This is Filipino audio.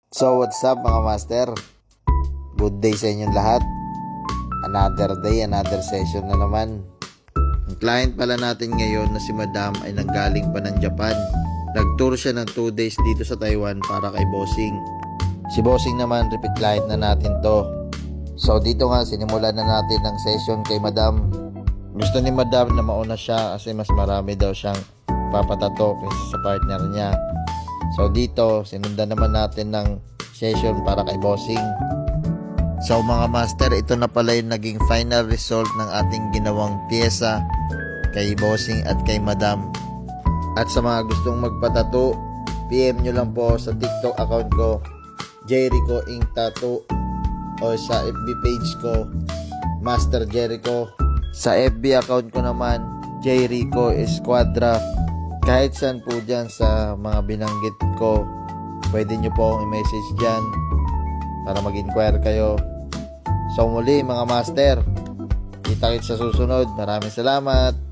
So what's up mga master? Good day sa inyong lahat. Another day, another session na naman. Ang client pala natin ngayon na si Madam ay nanggaling pa ng Japan. Nag-tour siya ng 2 days dito sa Taiwan para kay Bossing. Si Bossing naman, repeat client na natin to. So dito nga, sinimulan na natin ang session kay Madam. Gusto ni Madam na mauna siya kasi mas marami daw siyang papatato kaysa sa partner niya. So dito, sinundan naman natin ng session para kay Bossing. So mga master, ito na pala yung naging final result ng ating ginawang pyesa kay Bossing at kay Madam. At sa mga gustong magpatato, PM nyo lang po sa TikTok account ko, Jericho Ink Tattoo, o sa FB page ko, Master Jericho. Sa FB account ko naman, Jericho Esquadra. Kahit saan po dyan sa mga binanggit ko, pwede nyo po akong i-message dyan para mag-inquire kayo. So muli mga master, kita-kits sa susunod. Maraming salamat.